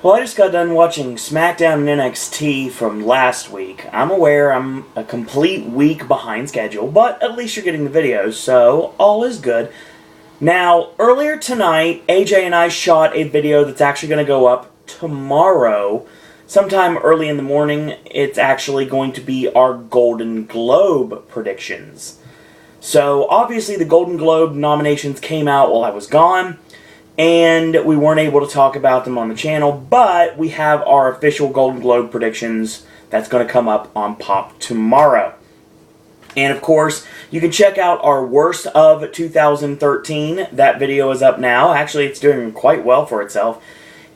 Well, I just got done watching Smackdown and NXT from last week. I'm aware I'm a complete week behind schedule, but at least you're getting the videos, so all is good. Now, earlier tonight, AJ and I shot a video that's actually going to go up tomorrow. Sometime early in the morning, it's actually going to be our Golden Globe predictions. So, obviously, the Golden Globe nominations came out while I was gone, and we weren't able to talk about them on the channel, but we have our official Golden Globe predictions that's going to come up on Pop tomorrow. And of course, you can check out our worst of 2013. That video is up now. Actually, it's doing quite well for itself.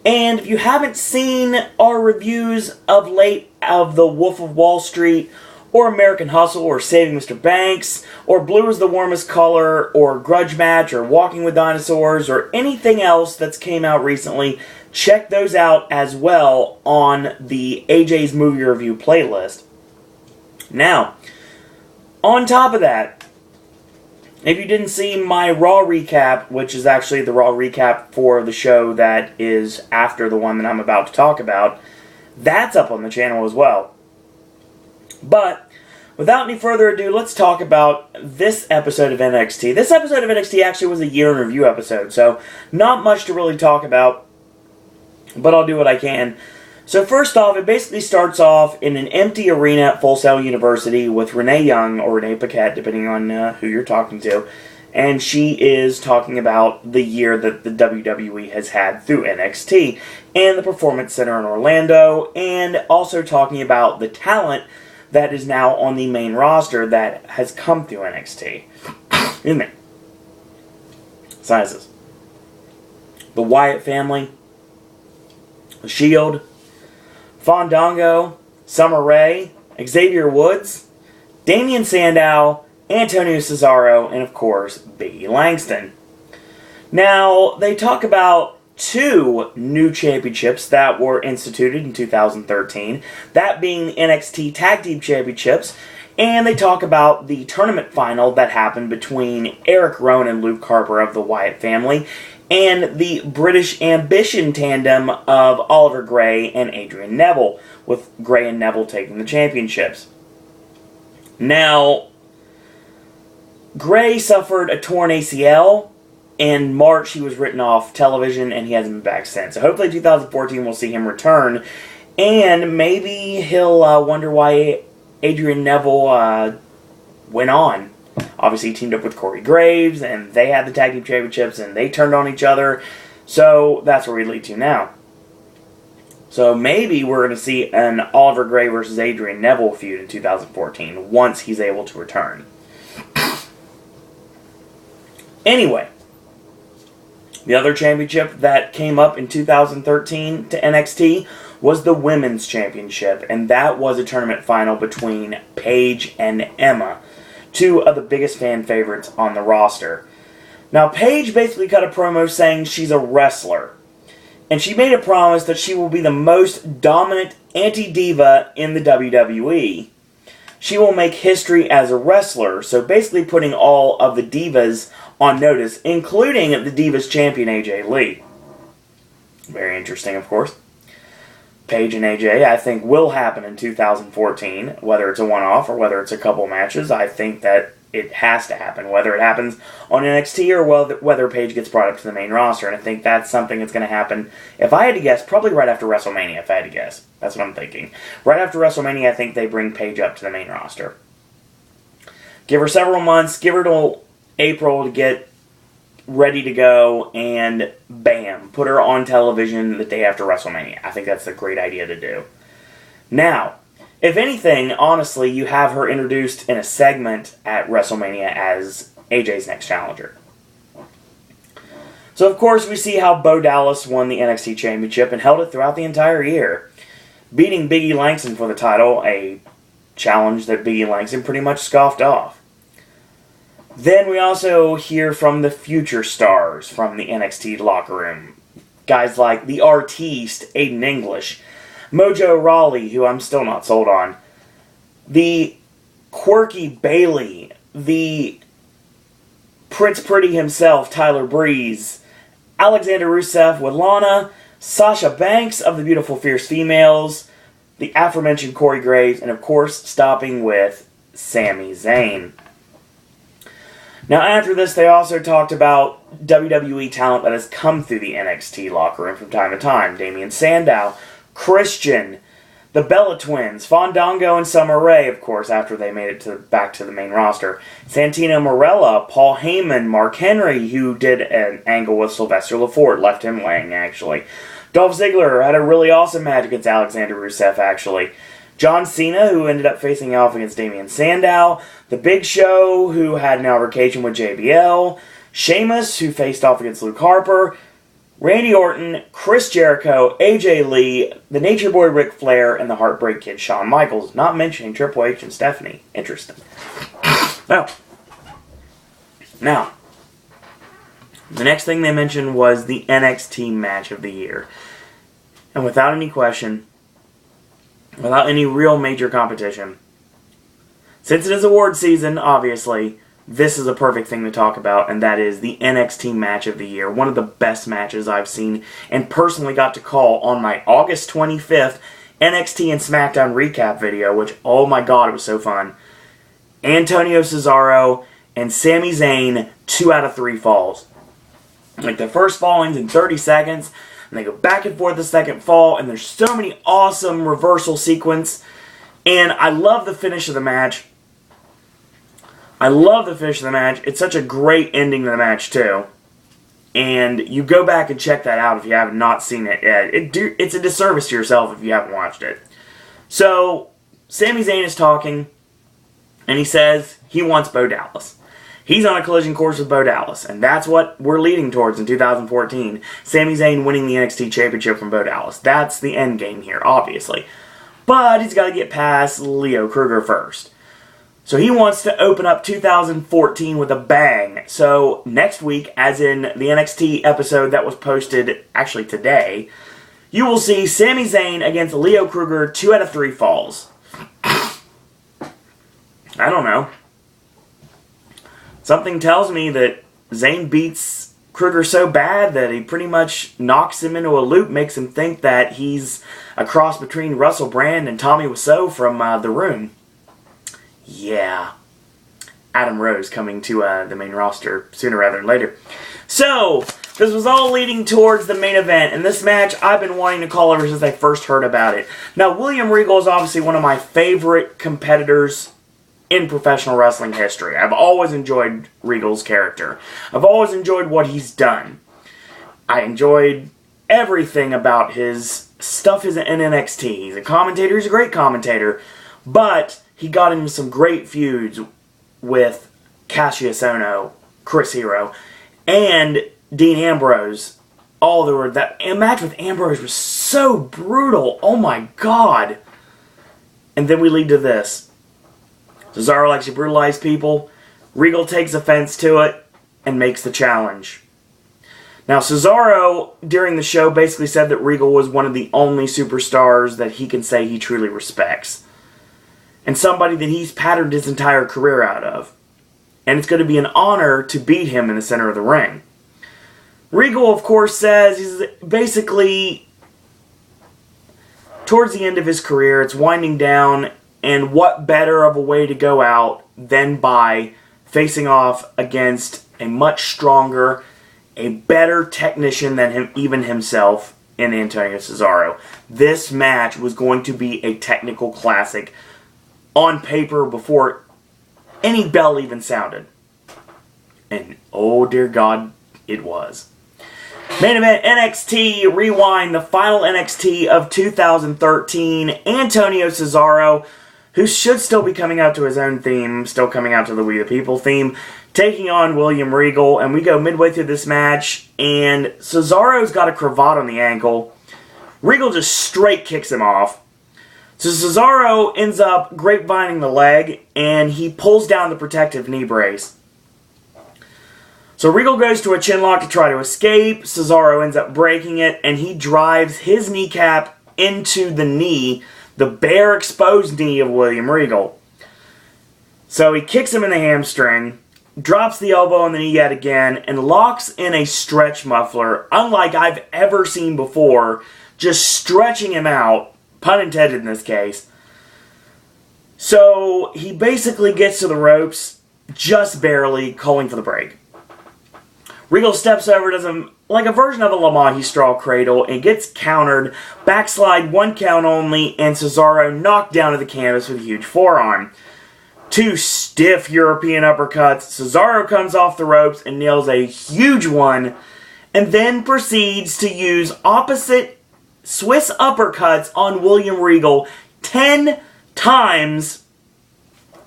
And if you haven't seen our reviews of late of The Wolf of Wall Street, or American Hustle, or Saving Mr. Banks, or Blue is the Warmest Color, or Grudge Match, or Walking with Dinosaurs, or anything else that's came out recently, check those out as well on the AJ's Movie Review playlist. Now, on top of that, if you didn't see my Raw recap, which is actually the Raw recap for the show that is after the one that I'm about to talk about, that's up on the channel as well. But, without any further ado, let's talk about this episode of NXT. This episode of NXT actually was a year in review episode, so not much to really talk about, but I'll do what I can. So first off, it basically starts off in an empty arena at Full Sail University with Renee Young, or Renee Paquette, depending on who you're talking to, and she is talking about the year that the WWE has had through NXT, and the Performance Center in Orlando, and also talking about the talent that is now on the main roster that has come through NXT. Excuse me. Sizes. The Wyatt family, The Shield, Fandango, Summer Rae, Xavier Woods, Damian Sandow, Antonio Cesaro, and of course, Biggie Langston. Now, they talk about two new championships that were instituted in 2013, that being the NXT Tag Team Championships, and they talk about the tournament final that happened between Eric Rowan and Luke Harper of the Wyatt family, and the British Ambition tandem of Oliver Gray and Adrian Neville, with Gray and Neville taking the championships. Now, Gray suffered a torn ACL. In March, he was written off television, and he hasn't been back since. So hopefully 2014 we'll see him return, and maybe he'll wonder why Adrian Neville went on. Obviously, he teamed up with Corey Graves, and they had the Tag Team Championships, and they turned on each other. So that's where we lead to now. So maybe we're going to see an Oliver Gray versus Adrian Neville feud in 2014, once he's able to return. Anyway, the other championship that came up in 2013 to NXT was the Women's Championship, and that was a tournament final between Paige and Emma, two of the biggest fan favorites on the roster. Now, Paige basically cut a promo saying she's a wrestler, and she made a promise that she will be the most dominant anti-diva in the WWE. She will make history as a wrestler, so basically putting all of the divas on notice, including the Divas Champion AJ Lee. Very interesting, of course. Paige and AJ, I think, will happen in 2014, whether it's a one-off or whether it's a couple matches. I think that it has to happen, whether it happens on NXT or whether Paige gets brought up to the main roster, and I think that's something that's going to happen, if I had to guess, probably right after WrestleMania, if I had to guess. That's what I'm thinking. Right after WrestleMania, I think they bring Paige up to the main roster. Give her several months, give her till April to get ready to go, and bam, put her on television the day after WrestleMania. I think that's a great idea to do. Now, if anything, honestly, you have her introduced in a segment at WrestleMania as AJ's next challenger. So, of course, we see how Bo Dallas won the NXT Championship and held it throughout the entire year, beating Biggie Langston for the title, a challenge that Biggie Langston pretty much scoffed off. Then we also hear from the future stars from the NXT locker room. Guys like the Artiste, Aiden English, Mojo Rawley, who I'm still not sold on, the quirky Bailey, the Prince Pretty himself, Tyler Breeze, Alexander Rusev with Lana, Sasha Banks of the Beautiful Fierce Females, the aforementioned Corey Graves, and of course, stopping with Sami Zayn. Now, after this, they also talked about WWE talent that has come through the NXT locker room from time to time. Damian Sandow, Christian, the Bella Twins, Fandango and Summer Rae, of course, after they made it back to the main roster. Santino Marella, Paul Heyman, Mark Henry, who did an angle with Sylvester Lefort, left him laying, actually. Dolph Ziggler had a really awesome match against Alexander Rusev, actually. John Cena, who ended up facing off against Damian Sandow. The Big Show, who had an altercation with JBL. Sheamus, who faced off against Luke Harper. Randy Orton, Chris Jericho, AJ Lee, the Nature Boy Ric Flair, and the Heartbreak Kid Shawn Michaels. Not mentioning Triple H and Stephanie. Interesting. Now, the next thing they mentioned was the NXT Match of the Year. And without any question, without any real major competition, since it is award season, obviously, this is a perfect thing to talk about, and that is the NXT Match of the Year. One of the best matches I've seen, and personally got to call on my August 25th NXT and Smackdown recap video, which, oh my god, it was so fun. Antonio Cesaro and Sami Zayn, 2 out of 3 falls. Like, the first fall ends in 30 seconds, and they go back and forth the second fall, and there's so many awesome reversal sequence. And I love the finish of the match. It's such a great ending to the match, too. And you go back and check that out if you have not seen it yet. It's a disservice to yourself if you haven't watched it. So, Sami Zayn is talking, and he says he wants Bo Dallas. He's on a collision course with Bo Dallas, and that's what we're leading towards in 2014. Sami Zayn winning the NXT Championship from Bo Dallas. That's the end game here, obviously. But he's got to get past Leo Kruger first. So he wants to open up 2014 with a bang. So next week, as in the NXT episode that was posted actually today, you will see Sami Zayn against Leo Kruger, 2 out of 3 falls. I don't know. Something tells me that Zayn beats Kruger so bad that he pretty much knocks him into a loop, makes him think that he's a cross between Russell Brand and Tommy Wiseau from The Room. Yeah. Adam Rose coming to the main roster sooner rather than later. So, this was all leading towards the main event, and this match I've been wanting to call ever since I first heard about it. Now, William Regal is obviously one of my favorite competitors in professional wrestling history. I've always enjoyed Regal's character. I've always enjoyed what he's done. I enjoyed everything about his stuff in NXT. He's a commentator, he's a great commentator, but he got into some great feuds with Cassius Ohno, Chris Hero, and Dean Ambrose. That match with Ambrose was so brutal. Oh my god. And then we lead to this. Cesaro likes to brutalize people. Regal takes offense to it and makes the challenge. Now, Cesaro, during the show, basically said that Regal was one of the only superstars that he can say he truly respects. And somebody that he's patterned his entire career out of. And it's going to be an honor to beat him in the center of the ring. Regal, of course, says he's basically towards the end of his career. It's winding down. And what better of a way to go out than by facing off against a much stronger, a better technician than even himself in Antonio Cesaro. This match was going to be a technical classic on paper before any bell even sounded. And oh dear God, it was. Main event, NXT Rewind, the final NXT of 2013. Antonio Cesaro, who should still be coming out to his own theme, still coming out to the We the People theme, taking on William Regal, and we go midway through this match, and Cesaro's got a cravat on the ankle. Regal just straight kicks him off. So Cesaro ends up grapevining the leg, and he pulls down the protective knee brace. So Regal goes to a chinlock to try to escape. Cesaro ends up breaking it, and he drives his kneecap into the knee, the bare exposed knee of William Regal. So he kicks him in the hamstring, drops the elbow on the knee yet again, and locks in a stretch muffler, unlike I've ever seen before, just stretching him out, pun intended in this case. So he basically gets to the ropes, just barely, calling for the break. Regal steps over, does like a version of a La Mahi straw cradle, and gets countered, backslide 1 count only, and Cesaro knocked down to the canvas with a huge forearm. 2 stiff European uppercuts. Cesaro comes off the ropes and nails a huge one, and then proceeds to use opposite Swiss uppercuts on William Regal 10 times,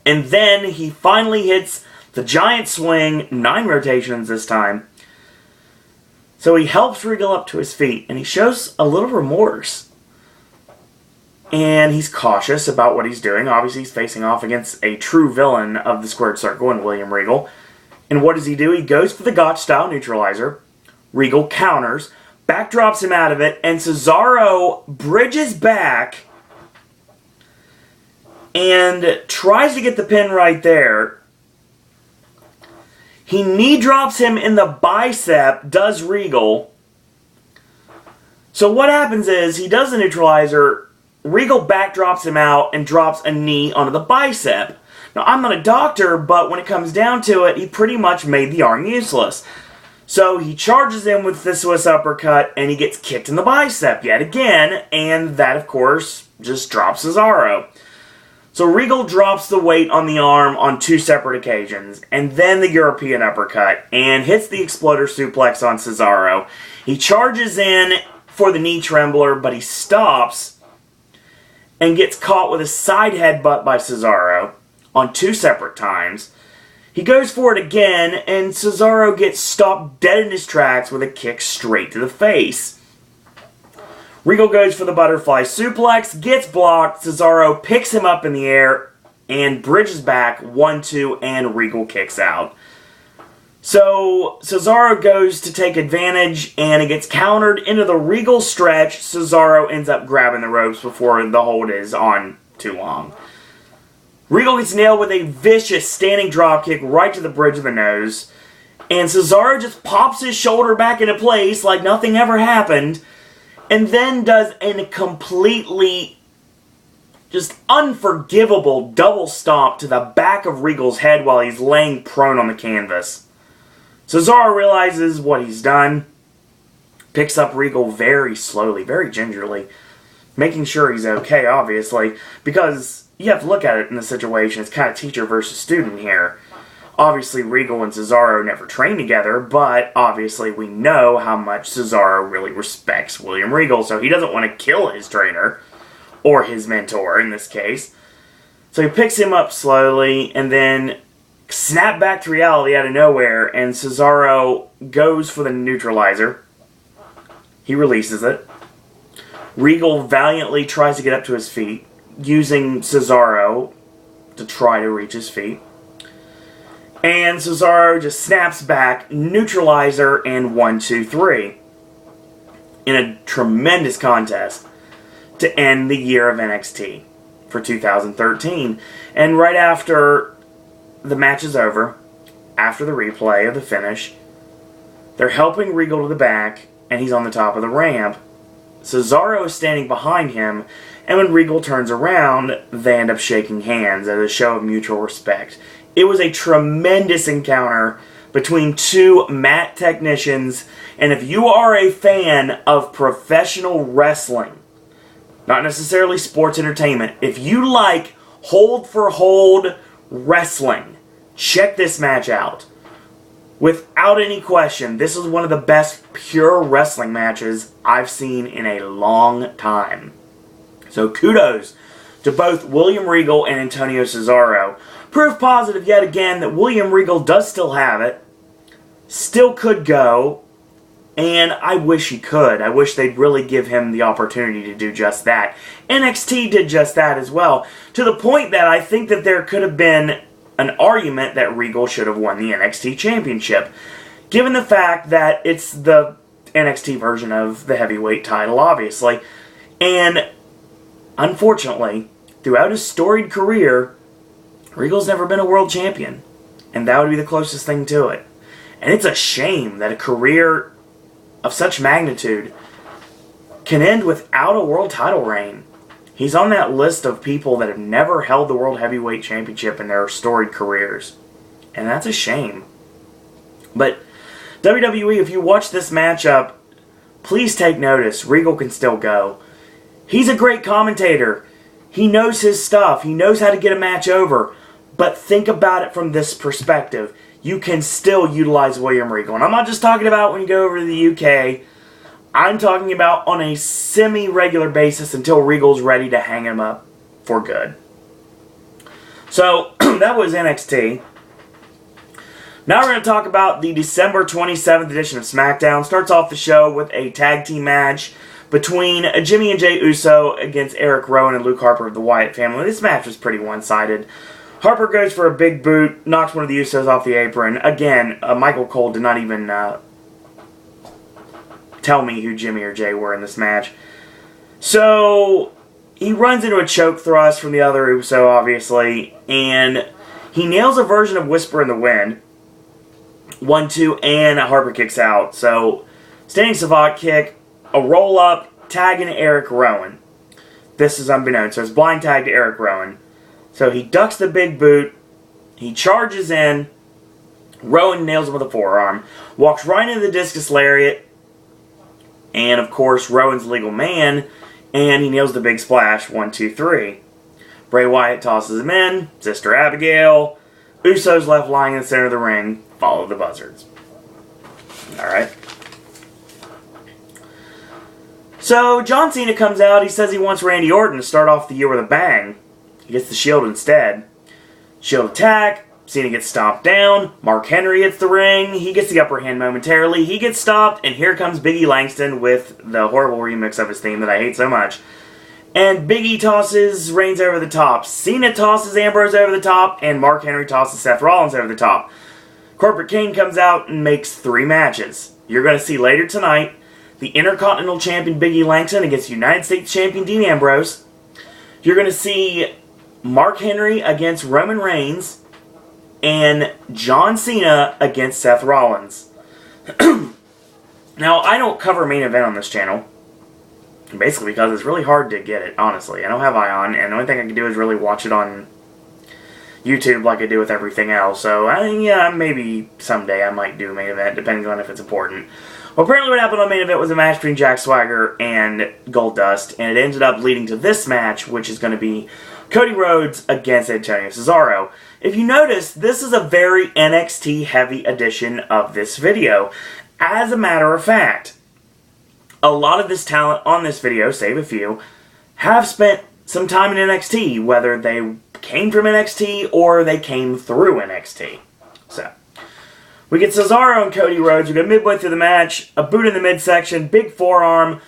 and then he finally hits the giant swing, 9 rotations this time. So he helps Regal up to his feet, and he shows a little remorse. And he's cautious about what he's doing. Obviously, he's facing off against a true villain of the Squared Circle in William Regal. And what does he do? He goes for the Gotch-style neutralizer. Regal counters, backdrops him out of it, and Cesaro bridges back and tries to get the pin right there. He knee drops him in the bicep, does Regal. So what happens is, he does the neutralizer, Regal backdrops him out and drops a knee onto the bicep. Now, I'm not a doctor, but when it comes down to it, he pretty much made the arm useless. So he charges in with the Swiss uppercut, and he gets kicked in the bicep yet again, and that, of course, just drops Cesaro. So Regal drops the weight on the arm on 2 separate occasions, and then the European uppercut, and hits the exploder suplex on Cesaro. He charges in for the knee trembler, but he stops and gets caught with a side headbutt by Cesaro on 2 separate times. He goes for it again, and Cesaro gets stopped dead in his tracks with a kick straight to the face. Regal goes for the butterfly suplex, gets blocked, Cesaro picks him up in the air, and bridges back 1-2, and Regal kicks out. So Cesaro goes to take advantage, and it gets countered into the Regal stretch. Cesaro ends up grabbing the ropes before the hold is on too long. Regal gets nailed with a vicious standing dropkick right to the bridge of the nose, and Cesaro just pops his shoulder back into place like nothing ever happened, and then does a completely just unforgivable double stomp to the back of Regal's head while he's laying prone on the canvas. Cesaro realizes what he's done, picks up Regal very slowly, very gingerly, making sure he's okay, obviously, because you have to look at it in the situation. It's kind of teacher versus student here. Obviously, Regal and Cesaro never trained together, but obviously we know how much Cesaro really respects William Regal, so he doesn't want to kill his trainer, or his mentor in this case. So he picks him up slowly, and then snap back to reality out of nowhere, and Cesaro goes for the neutralizer. He releases it. Regal valiantly tries to get up to his feet, using Cesaro to try to reach his feet. And Cesaro just snaps back, neutralizer, and 1-2-3. In a tremendous contest to end the year of NXT for 2013. And right after the match is over, after the replay of the finish, they're helping Regal to the back, and he's on the top of the ramp. Cesaro is standing behind him, and when Regal turns around, they end up shaking hands as a show of mutual respect. It was a tremendous encounter between 2 mat technicians, and if you are a fan of professional wrestling, not necessarily sports entertainment, if you like hold-for-hold wrestling, check this match out. Without any question, this is one of the best pure wrestling matches I've seen in a long time. So kudos to both William Regal and Antonio Cesaro. Proof positive yet again that William Regal does still have it, still could go, and I wish he could. I wish they'd really give him the opportunity to do just that. NXT did just that as well, to the point that I think that there could have been an argument that Regal should have won the NXT Championship, given the fact that it's the NXT version of the heavyweight title, obviously. And unfortunately, throughout his storied career, Regal's never been a world champion. and that would be the closest thing to it. And it's a shame that a career of such magnitude can end without a world title reign. He's on that list of people that have never held the World Heavyweight Championship in their storied careers. And that's a shame. But WWE, if you watch this matchup, please take notice. Regal can still go. He's a great commentator. He knows his stuff. He knows how to get a match over. But think about it from this perspective. You can still utilize William Regal. And I'm not just talking about when you go over to the UK. I'm talking about on a semi-regular basis until Regal's ready to hang him up for good. So, that was NXT. Now we're going to talk about the December 27th edition of SmackDown. Starts off the show with a tag team match between Jimmy and Jey Uso against Eric Rowan and Luke Harper of the Wyatt family. This match was pretty one-sided. Harper goes for a big boot, knocks one of the Usos off the apron. Again, Michael Cole did not even tell me who Jimmy or Jey were in this match. So, he runs into a choke thrust from the other Uso, obviously, and he nails a version of Whisper in the Wind. 1-2, and Harper kicks out. So, standing savate kick, a roll-up, tagging Eric Rowan. This is unbeknownst, so it's blind tag to Eric Rowan. So he ducks the big boot, he charges in, Rowan nails him with a forearm, walks right into the discus lariat, and of course Rowan's legal man, and he nails the big splash, 1, 2, 3. Bray Wyatt tosses him in, Sister Abigail, Usos left lying in the center of the ring, follow the buzzards. Alright. So John Cena comes out, he says he wants Randy Orton to start off the year with a bang. He gets the Shield instead. Shield attack. Cena gets stomped down. Mark Henry hits the ring. He gets the upper hand momentarily. He gets stopped. And here comes Big E Langston with the horrible remix of his theme that I hate so much. And Big E tosses Reigns over the top. Cena tosses Ambrose over the top. And Mark Henry tosses Seth Rollins over the top. Corporate Kane comes out and makes 3 matches. You're going to see later tonight the Intercontinental Champion Big E Langston against United States Champion Dean Ambrose. You're going to see Mark Henry against Roman Reigns, and John Cena against Seth Rollins. Now, I don't cover main event on this channel, basically because it's really hard to get it, honestly. I don't have Ion, and the only thing I can do is really watch it on YouTube like I do with everything else. So, yeah, maybe someday I might do a main event, depending on if it's important. Well, apparently what happened on main event was a match between Jack Swagger and Goldust, and it ended up leading to this match, which is going to be Cody Rhodes against Antonio Cesaro. If you notice, this is a very NXT-heavy edition of this video. As a matter of fact, a lot of this talent on this video, save a few, have spent some time in NXT, whether they came from NXT or they came through NXT. So, we get Cesaro and Cody Rhodes. We go midway through the match, a boot in the midsection, big forearm,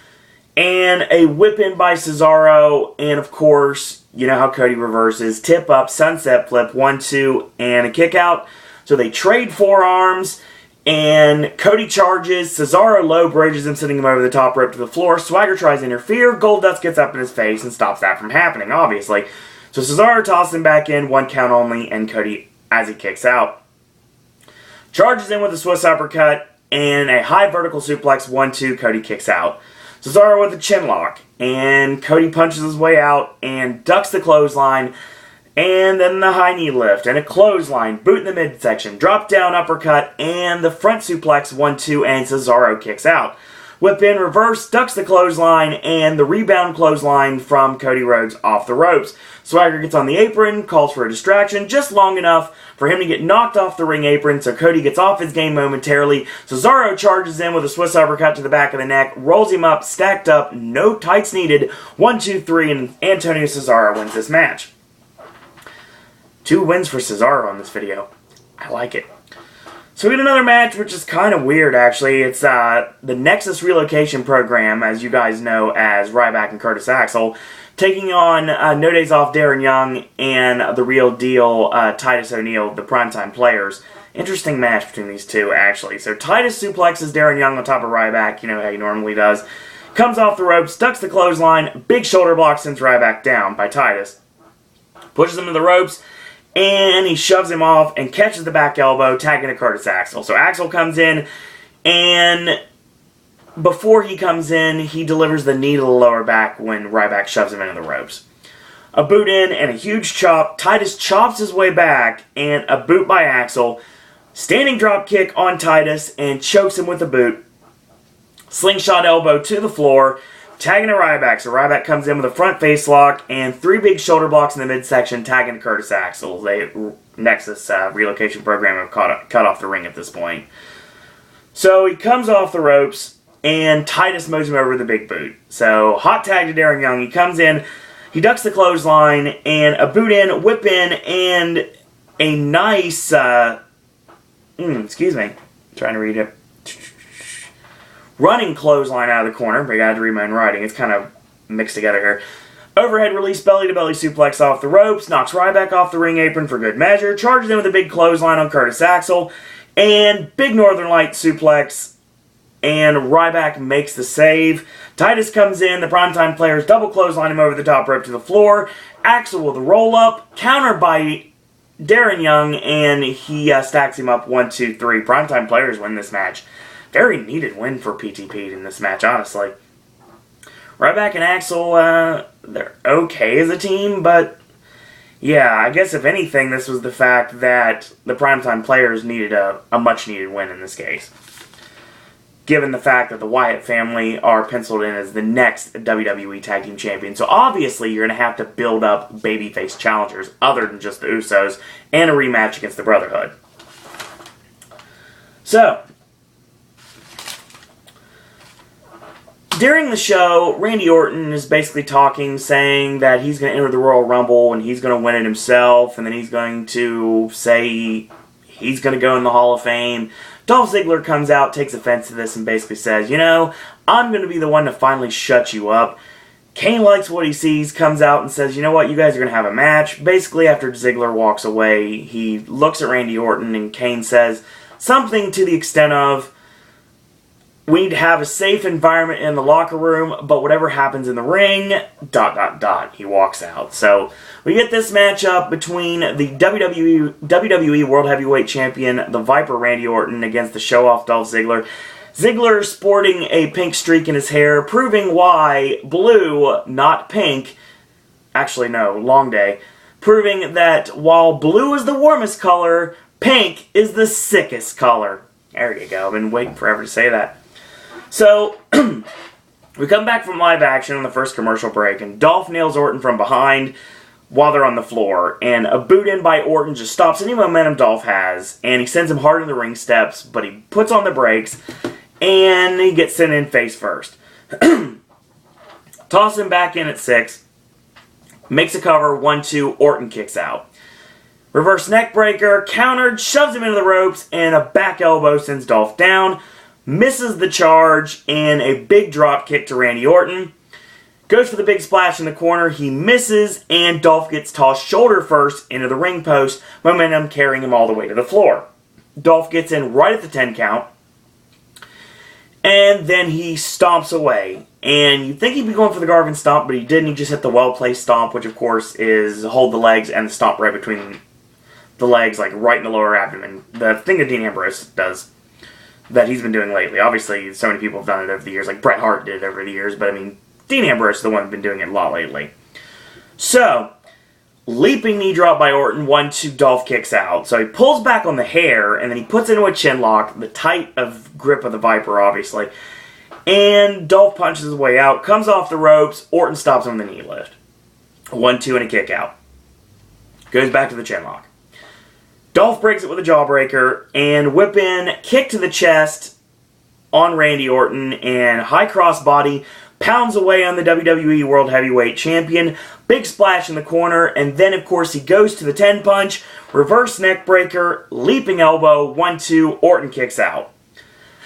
and a whip in by Cesaro, and of course, you know how Cody reverses, tip up, sunset flip, 1, 2, and a kick out. So they trade forearms, and Cody charges, Cesaro low bridges him, sending him over the top rope to the floor. Swagger tries to interfere, Goldust gets up in his face and stops that from happening, obviously. So Cesaro tosses him back in, 1 count only, and Cody, as he kicks out, charges in with a Swiss uppercut, and a high vertical suplex, 1, 2, Cody kicks out. Cesaro with a chin lock, and Cody punches his way out and ducks the clothesline, and then the high knee lift, and a clothesline, boot in the midsection, drop down uppercut, and the front suplex, 1, 2, and Cesaro kicks out. Whip in reverse, ducks the clothesline, and the rebound clothesline from Cody Rhodes off the ropes. Swagger gets on the apron, calls for a distraction, just long enough for him to get knocked off the ring apron, so Cody gets off his game momentarily. Cesaro charges in with a Swiss uppercut to the back of the neck, rolls him up, stacked up, no tights needed, 1, 2, 3, and Antonio Cesaro wins this match. 2 wins for Cesaro on this video. I like it. So we get another match, which is kind of weird, actually. It's the Nexus Relocation Program, as you guys know as Ryback and Curtis Axel, taking on No Days Off Darren Young and The Real Deal Titus O'Neil, the Primetime Players. Interesting match between these two, actually. So Titus suplexes Darren Young on top of Ryback, you know how he normally does. Comes off the ropes, ducks the clothesline, big shoulder block sends Ryback down by Titus. Pushes him to the ropes, and he shoves him off and catches the back elbow, tagging to Curtis Axel. So Axel comes in, and before he comes in, he delivers the knee to the lower back when Ryback shoves him into the ropes. A boot in and a huge chop. Titus chops his way back, and a boot by Axel. Standing drop kick on Titus, and chokes him with a boot. Slingshot elbow to the floor, tagging to Ryback. So Ryback comes in with a front face lock, and 3 big shoulder blocks in the midsection, tagging to Curtis Axel. Nexus relocation program have cut off the ring at this point. So he comes off the ropes, and Titus moves him over with a big boot. So hot tag to Darren Young. He comes in, he ducks the clothesline, and a boot in, whip in, and a nice, excuse me, I'm trying to read it. Running clothesline out of the corner, but I got to read my own writing. It's kind of mixed together here. Overhead release belly-to-belly suplex off the ropes, knocks Ryback off the ring apron for good measure, charges in with a big clothesline on Curtis Axel, and big Northern Light suplex, and Ryback makes the save. Titus comes in, the Primetime Players double clothesline him over the top rope to the floor. Axel with a roll-up, countered by Darren Young, and he stacks him up 1, 2, 3. Primetime Players win this match. Very needed win for PTP in this match, honestly. Ryback and Axel, they're okay as a team, but yeah, I guess if anything, this was the fact that the Primetime Players needed a much-needed win in this case. Given the fact that the Wyatt family are penciled in as the next WWE Tag Team Champions. So obviously, you're going to have to build up babyface challengers other than just the Usos and a rematch against the Brotherhood. So, during the show, Randy Orton is basically talking, saying that he's going to enter the Royal Rumble and he's going to win it himself, and then he's going to say he's going to go in the Hall of Fame. Dolph Ziggler comes out, takes offense to this, and basically says, you know, I'm going to be the one to finally shut you up. Kane likes what he sees, comes out and says, you know what, you guys are going to have a match. Basically, after Ziggler walks away, he looks at Randy Orton, and Kane says something to the extent of, we need to have a safe environment in the locker room, but whatever happens in the ring, ... He walks out. So, we get this matchup between the WWE World Heavyweight Champion, the Viper Randy Orton, against the show-off Dolph Ziggler. Ziggler sporting a pink streak in his hair, proving why blue, not pink, actually no, long day, proving that while blue is the warmest color, pink is the sickest color. There you go, I've been waiting forever to say that. So, we come back from live action on the first commercial break, and Dolph nails Orton from behind while they're on the floor, and a boot in by Orton just stops any momentum Dolph has, and he sends him hard in the ring steps, but he puts on the brakes, and he gets sent in face first. Toss him back in at 6, makes a cover, 1, 2, Orton kicks out. Reverse neck breaker, countered, shoves him into the ropes, and a back elbow sends Dolph down. Misses the charge, and a big drop kick to Randy Orton. Goes for the big splash in the corner. He misses, and Dolph gets tossed shoulder first into the ring post, momentum carrying him all the way to the floor. Dolph gets in right at the 10 count, and then he stomps away. And you'd think he'd be going for the Garvin stomp, but he didn't. He just hit the well-placed stomp, which of course is hold the legs and the stomp right between the legs, like right in the lower abdomen. The thing that Dean Ambrose does, that he's been doing lately. Obviously, so many people have done it over the years, like Bret Hart did it over the years, but I mean, Dean Ambrose is the one who's been doing it a lot lately. So, leaping knee drop by Orton, 1, 2, Dolph kicks out. So he pulls back on the hair, and then he puts into a chin lock, the tight of grip of the Viper, obviously. And Dolph punches his way out, comes off the ropes, Orton stops him with a knee lift. 1, 2, and a kick out. Goes back to the chin lock. Dolph breaks it with a jawbreaker, and whip in, kick to the chest on Randy Orton, and high cross body, pounds away on the WWE World Heavyweight Champion, big splash in the corner, and then of course he goes to the 10 punch, reverse neck breaker, leaping elbow, 1, 2, Orton kicks out.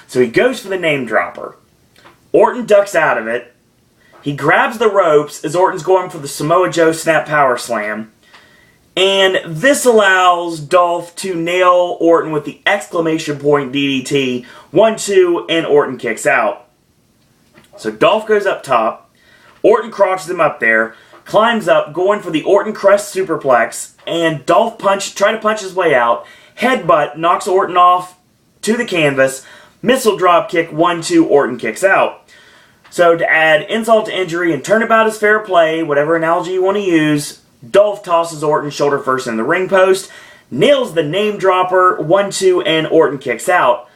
So he goes for the name dropper. Orton ducks out of it. He grabs the ropes as Orton's going for the Samoa Joe snap power slam. And this allows Dolph to nail Orton with the exclamation point DDT. 1, 2, and Orton kicks out. So Dolph goes up top. Orton crotches him up there. climbs up, going for the Orton Crest Superplex, and Dolph try to punch his way out. Headbutt knocks Orton off to the canvas. Missile drop kick, 1-2, Orton kicks out. So to add insult to injury and turnabout is fair play, whatever analogy you want to use, Dolph tosses Orton shoulder first in the ring post, nails the name dropper, 1-2, and Orton kicks out.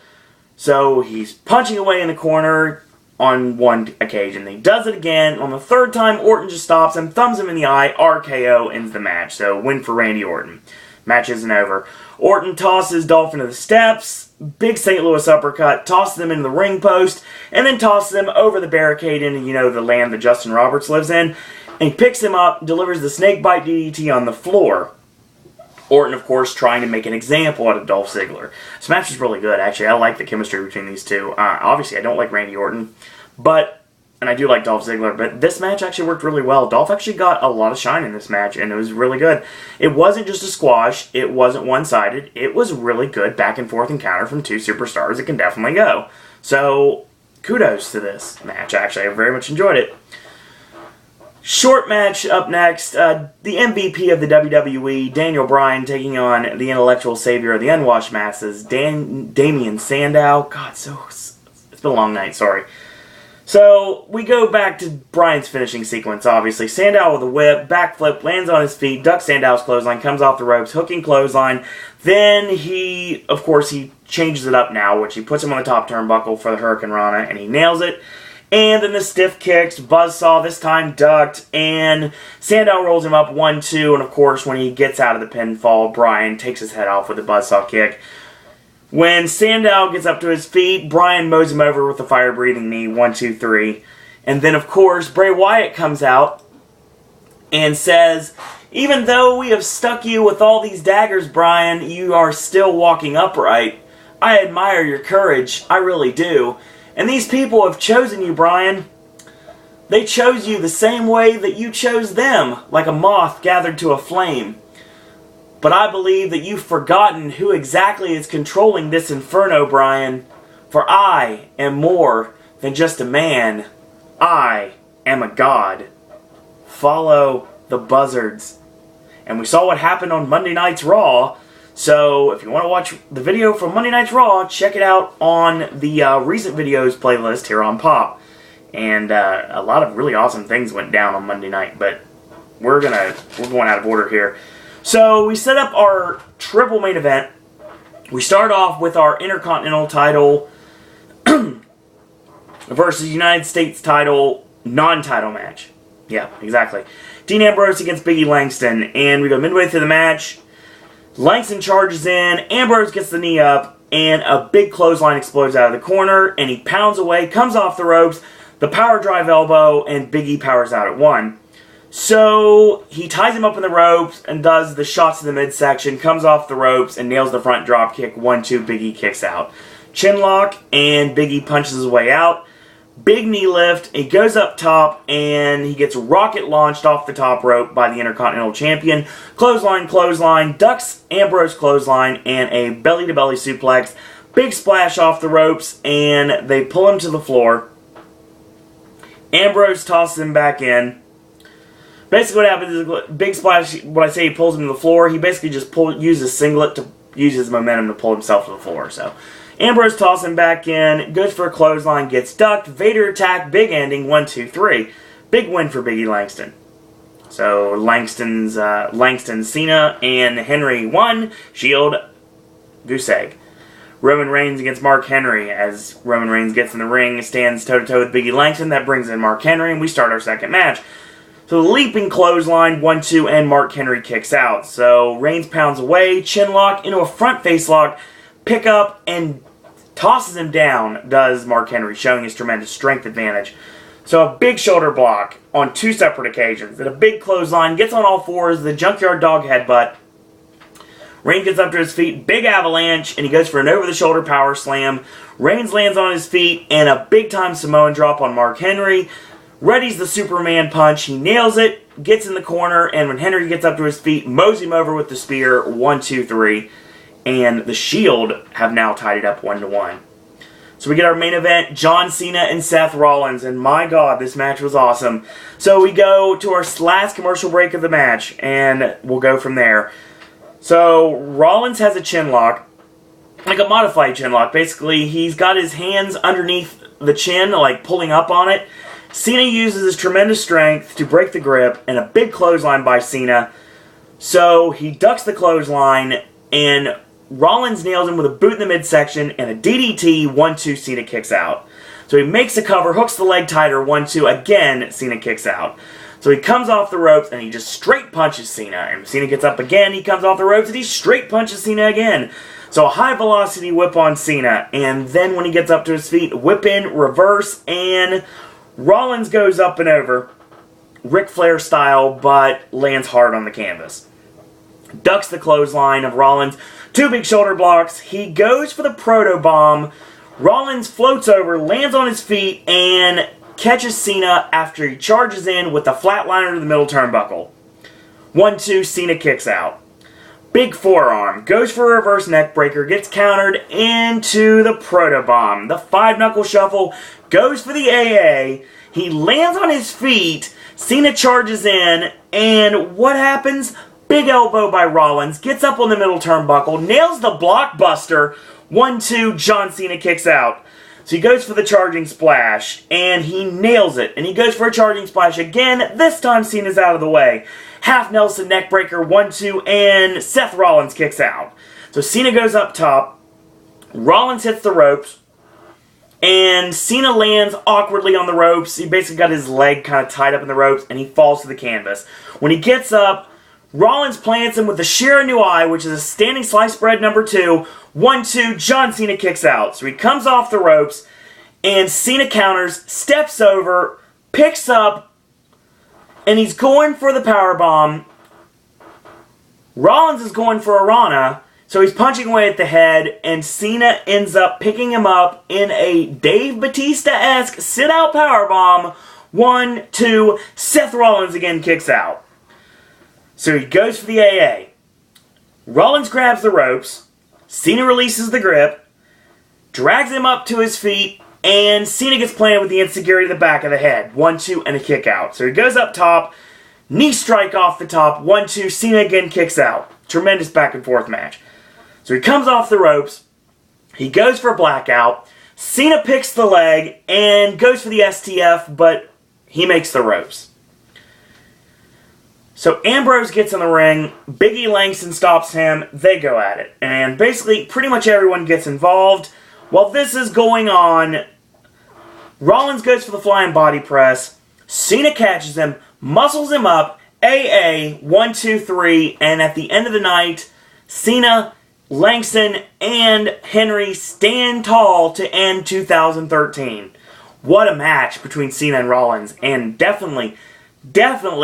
So he's punching away in the corner on one occasion. He does it again. On the third time, Orton just stops him, thumbs him in the eye, RKO, ends the match. So win for Randy Orton. Match isn't over. Orton tosses Dolph into the steps, big St. Louis uppercut, tosses him into the ring post, and then tosses him over the barricade into, the land that Justin Roberts lives in, and he picks him up, delivers the snakebite DDT on the floor. Orton, of course, trying to make an example out of Dolph Ziggler. This match is really good, actually. I like the chemistry between these two. Obviously, I don't like Randy Orton, and I do like Dolph Ziggler, but this match actually worked really well. Dolph actually got a lot of shine in this match, and it was really good. It wasn't just a squash. It wasn't one-sided. It was really good back-and-forth encounter from two superstars. It can definitely go. So, kudos to this match, actually. I very much enjoyed it. Short match up next. The MVP of the WWE, Daniel Bryan, taking on the intellectual savior of the unwashed masses, Damien Sandow. God, it's been a long night, sorry. So, we go back to Bryan's finishing sequence, obviously. Sandow with a whip, backflip, lands on his feet, ducks Sandow's clothesline, comes off the ropes, hooking clothesline. Then he changes it up now, which he puts him on the top turnbuckle for the Hurricane Rana, and he nails it. And then the stiff kicks, buzzsaw, this time ducked, and Sandow rolls him up 1-2, and of course, when he gets out of the pinfall, Bryan takes his head off with a buzzsaw kick. When Sandow gets up to his feet, Bryan mows him over with a fire-breathing knee, 1-2-3. And then, of course, Bray Wyatt comes out and says, "Even though we have stuck you with all these daggers, Bryan, you are still walking upright. I admire your courage, I really do. And these people have chosen you, Bryan. They chose you the same way that you chose them, like a moth gathered to a flame. But I believe that you've forgotten who exactly is controlling this inferno, Bryan. For I am more than just a man. I am a god. Follow the buzzards." And we saw what happened on Monday Night's Raw. So if you want to watch the video from Monday Night's Raw, check it out on the recent videos playlist here on Pop. And a lot of really awesome things went down on Monday night, but we're going out of order here. So we set up our triple main event. We start off with our Intercontinental title versus United States title non-title match. Yeah, exactly. Dean Ambrose against Biggie Langston. And we go midway through the match. Langston charges in. Ambrose gets the knee up. And a big clothesline explodes out of the corner. And he pounds away, comes off the ropes. The power drive elbow. And Biggie powers out at 1. So he ties him up in the ropes and does the shots to the midsection, comes off the ropes, and nails the front drop kick. 1-2, Biggie kicks out. Chinlock, and Biggie punches his way out. Big knee lift, he goes up top, and he gets rocket launched off the top rope by the Intercontinental Champion. Clothesline, ducks Ambrose clothesline, and a belly-to-belly suplex. Big splash off the ropes, and they pull him to the floor. Ambrose tosses him back in. Basically what happens is, big splash, when I say he pulls him to the floor, he basically just uses singlet to use his momentum to pull himself to the floor. So Ambrose tosses him back in, goes for a clothesline, gets ducked, Vader attack, big ending, 1-2-3. Big win for Biggie Langston. So Langston, Cena, and Henry won. Shield, goose egg. Roman Reigns against Mark Henry. As Roman Reigns gets in the ring, stands toe-to-toe with Biggie Langston. That brings in Mark Henry, and we start our second match. So the leaping clothesline, 1-2, and Mark Henry kicks out. So Reigns pounds away, chin lock into a front face lock, pick up, and tosses him down, does Mark Henry, showing his tremendous strength advantage. So a big shoulder block on 2 separate occasions. And a big clothesline, gets on all fours, the junkyard dog headbutt. Reigns gets up to his feet, big avalanche, and he goes for an over-the-shoulder power slam. Reigns lands on his feet, and a big-time Samoan drop on Mark Henry. Readies the Superman punch, he nails it, gets in the corner, and when Henry gets up to his feet, mows him over with the spear, 1-2-3, and the Shield have now tied it up 1-1. So we get our main event, John Cena and Seth Rollins, and my God, this match was awesome. So we go to our last commercial break of the match, and we'll go from there. So Rollins has a chin lock, like a modified chin lock. Basically, he's got his hands underneath the chin, like pulling up on it. Cena uses his tremendous strength to break the grip, and a big clothesline by Cena. So he ducks the clothesline, and Rollins nails him with a boot in the midsection and a DDT. 1-2, Cena kicks out. So he makes a cover, hooks the leg tighter. 1-2, again, Cena kicks out. So he comes off the ropes and he just straight punches Cena. And Cena gets up again, he comes off the ropes and he straight punches Cena again. So a high velocity whip on Cena. And then when he gets up to his feet, whip in, reverse, and Rollins goes up and over, Ric Flair style, but lands hard on the canvas. Ducks the clothesline of Rollins. 2 big shoulder blocks. He goes for the proto bomb. Rollins floats over, lands on his feet, and catches Cena after he charges in with the flatliner to the middle turnbuckle. 1-2, Cena kicks out. Big forearm. Goes for a reverse neck breaker. Gets countered into the proto bomb. The 5-knuckle shuffle. Goes for the AA. He lands on his feet. Cena charges in, and what happens? Big elbow by Rollins, gets up on the middle turnbuckle, nails the blockbuster. 1-2, John Cena kicks out. So he goes for the charging splash, and he nails it. And he goes for a charging splash again. This time Cena's out of the way. Half Nelson neckbreaker, 1-2, and Seth Rollins kicks out. So Cena goes up top. Rollins hits the ropes. And Cena lands awkwardly on the ropes. He basically got his leg kind of tied up in the ropes, and he falls to the canvas. When he gets up, Rollins plants him with the Shira Nui, which is a standing sliced bread number 2. 1-2, John Cena kicks out. So he comes off the ropes, and Cena counters, steps over, picks up, and he's going for the powerbomb. Rollins is going for a Rana, so he's punching away at the head, and Cena ends up picking him up in a Dave Bautista-esque sit-out powerbomb. 1-2, Seth Rollins again kicks out. So he goes for the AA. Rollins grabs the ropes. Cena releases the grip. Drags him up to his feet. And Cena gets planted with the enziguri to the back of the head. 1-2 and a kick out. So he goes up top. Knee strike off the top. 1-2. Cena again kicks out. Tremendous back and forth match. So he comes off the ropes. He goes for a blackout. Cena picks the leg and goes for the STF, but he makes the ropes. So Ambrose gets in the ring, Big E Langston stops him, they go at it. And basically, pretty much everyone gets involved. While this is going on, Rollins goes for the flying body press, Cena catches him, muscles him up, AA, 1-2-3, and at the end of the night, Cena, Langston, and Henry stand tall to end 2013. What a match between Cena and Rollins, and definitely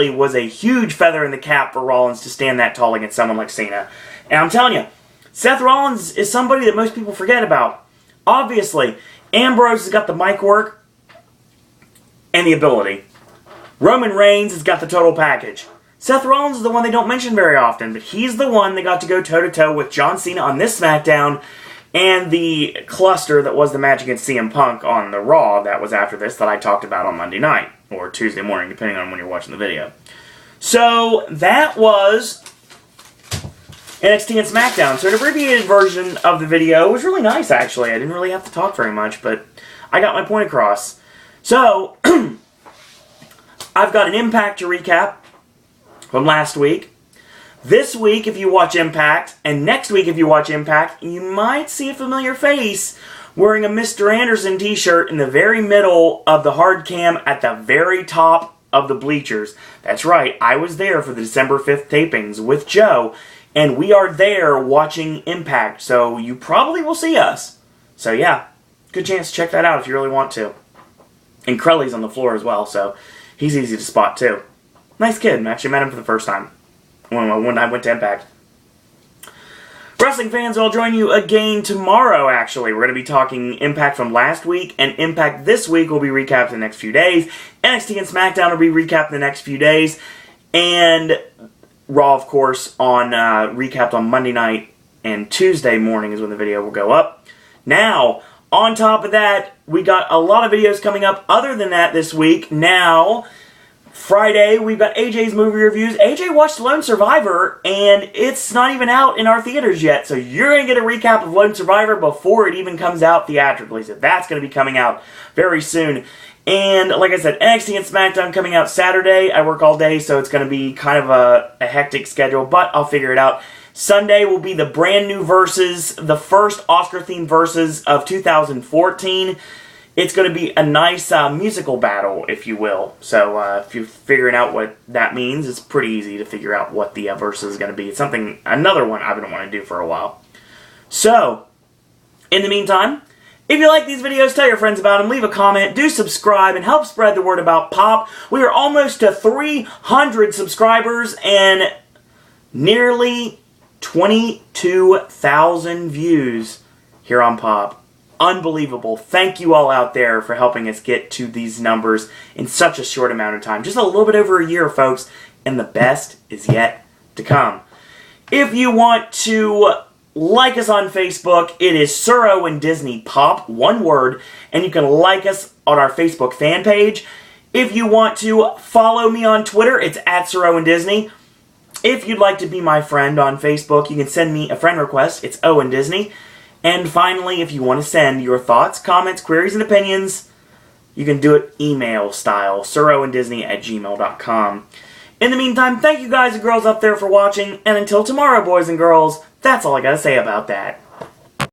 was a huge feather in the cap for Rollins to stand that tall against someone like Cena. And I'm telling you, Seth Rollins is somebody that most people forget about. Obviously, Ambrose has got the mic work and the ability. Roman Reigns has got the total package. Seth Rollins is the one they don't mention very often, but he's the one that got to go toe-to-toe with John Cena on this SmackDown and the cluster that was the match against CM Punk on the Raw that was after this that I talked about on Monday night. Or Tuesday morning, depending on when you're watching the video. So, that was NXT and Smackdown. So, an abbreviated version of the video was really nice, actually. I didn't really have to talk very much, but I got my point across. So, I've got an Impact to recap from last week. This week, if you watch Impact, and next week, if you watch Impact, you might see a familiar face wearing a Mr. Anderson t-shirt in the very middle of the hard cam at the very top of the bleachers. That's right, I was there for the December 5th tapings with Joe, and we are there watching Impact, so you probably will see us. So yeah, good chance to check that out if you really want to. And Crowley's on the floor as well, so he's easy to spot too. Nice kid, I actually met him for the first time when I went to Impact. Wrestling fans, I'll join you again tomorrow, actually. We're going to be talking Impact from last week, and Impact this week will be recapped in the next few days. NXT and SmackDown will be recapped in the next few days. And Raw, of course, recapped on Monday night, and Tuesday morning is when the video will go up. Now, On top of that, we got a lot of videos coming up other than that this week. Now, Friday, we've got AJ's movie reviews. AJ watched Lone Survivor, and it's not even out in our theaters yet, so you're going to get a recap of Lone Survivor before it even comes out theatrically, so that's going to be coming out very soon. And, like I said, NXT and Smackdown coming out Saturday. I work all day, so it's going to be kind of a hectic schedule, but I'll figure it out. Sunday will be the brand new verses, the first Oscar-themed verses of 2014. It's going to be a nice musical battle, if you will. So if you're figuring out what that means, it's pretty easy to figure out what the verses is going to be. It's another one I've been wanting to do for a while. So, in the meantime, if you like these videos, tell your friends about them, leave a comment, do subscribe, and help spread the word about Pop. We are almost to 300 subscribers and nearly 22,000 views here on Pop. Unbelievable. Thank you all out there for helping us get to these numbers in such a short amount of time. Just a little bit over a year, folks, and the best is yet to come. If you want to like us on Facebook, it is Sir Owen Disney Pop, one word, and you can like us on our Facebook fan page. If you want to follow me on Twitter, it's at Sir Owen Disney. If you'd like to be my friend on Facebook, you can send me a friend request. It's Owen Disney. And finally, if you want to send your thoughts, comments, queries, and opinions, you can do it email style, sirowendisney@gmail.com. In the meantime, thank you guys and girls up there for watching, and until tomorrow, boys and girls, that's all I gotta say about that.